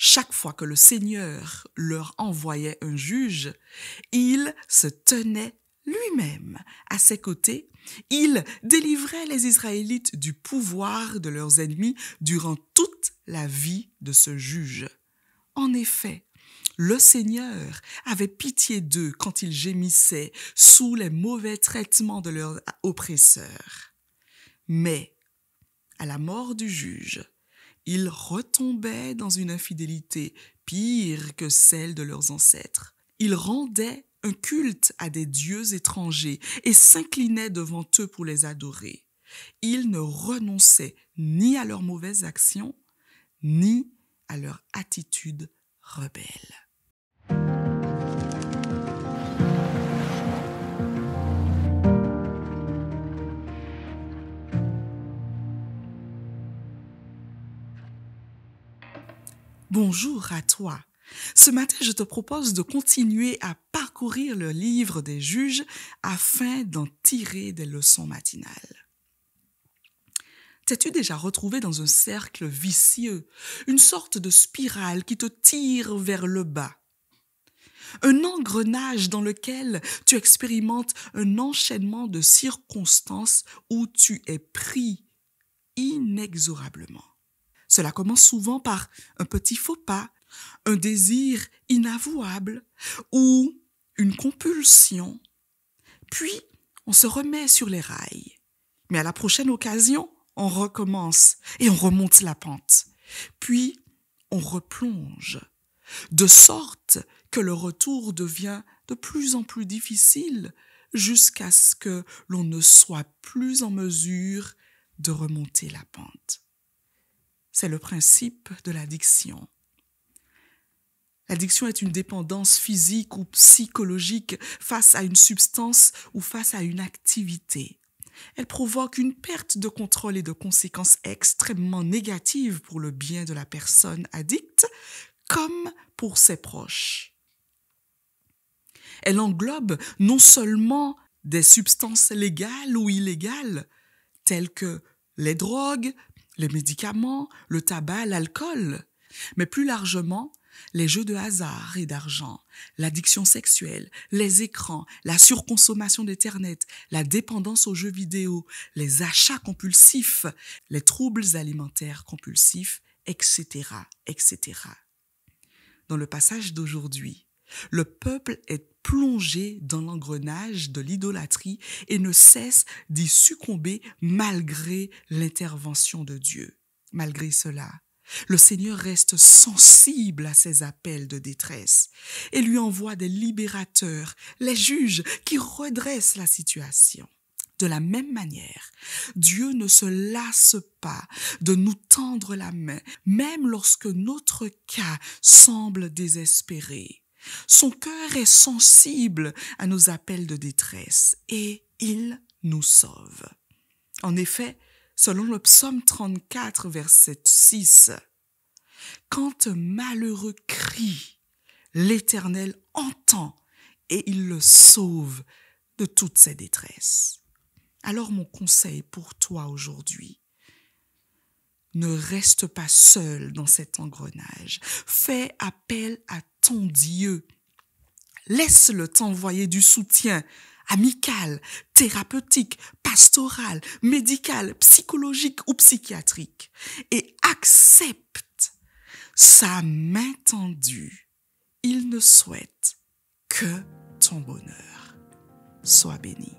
Chaque fois que le Seigneur leur envoyait un juge, il se tenait lui-même à ses côtés. Il délivrait les Israélites du pouvoir de leurs ennemis durant toute la vie de ce juge. En effet, le Seigneur avait pitié d'eux quand ils gémissaient sous les mauvais traitements de leurs oppresseurs. Mais, à la mort du juge, ils retombaient dans une infidélité pire que celle de leurs ancêtres. Ils rendaient un culte à des dieux étrangers et s'inclinaient devant eux pour les adorer. Ils ne renonçaient ni à leurs mauvaises actions, ni à leur attitude rebelle. Bonjour à toi. Ce matin, je te propose de continuer à parcourir le livre des juges afin d'en tirer des leçons matinales. T'es-tu déjà retrouvé dans un cercle vicieux, une sorte de spirale qui te tire vers le bas? Un engrenage dans lequel tu expérimentes un enchaînement de circonstances où tu es pris inexorablement. Cela commence souvent par un petit faux pas, un désir inavouable ou une compulsion. Puis, on se remet sur les rails. Mais à la prochaine occasion, on recommence et on remonte la pente. Puis, on replonge, de sorte que le retour devient de plus en plus difficile jusqu'à ce que l'on ne soit plus en mesure de remonter la pente. C'est le principe de l'addiction. L'addiction est une dépendance physique ou psychologique face à une substance ou face à une activité. Elle provoque une perte de contrôle et de conséquences extrêmement négatives pour le bien de la personne addicte comme pour ses proches. Elle englobe non seulement des substances légales ou illégales, telles que les drogues, les médicaments, le tabac, l'alcool, mais plus largement, les jeux de hasard et d'argent, l'addiction sexuelle, les écrans, la surconsommation d'Internet, la dépendance aux jeux vidéo, les achats compulsifs, les troubles alimentaires compulsifs, etc., etc. Dans le passage d'aujourd'hui, le peuple est plongé dans l'engrenage de l'idolâtrie et ne cesse d'y succomber malgré l'intervention de Dieu. Malgré cela, le Seigneur reste sensible à ses appels de détresse et lui envoie des libérateurs, les juges qui redressent la situation. De la même manière, Dieu ne se lasse pas de nous tendre la main, même lorsque notre cas semble désespéré. Son cœur est sensible à nos appels de détresse et il nous sauve. En effet, selon le psaume 34, verset 6, « Quand un malheureux crie, l'Éternel entend et il le sauve de toutes ses détresses. » Alors mon conseil pour toi aujourd'hui, ne reste pas seul dans cet engrenage. Fais appel à ton Dieu. Laisse-le t'envoyer du soutien amical, thérapeutique, pastoral, médical, psychologique ou psychiatrique et accepte sa main tendue. Il ne souhaite que ton bonheur. Sois béni.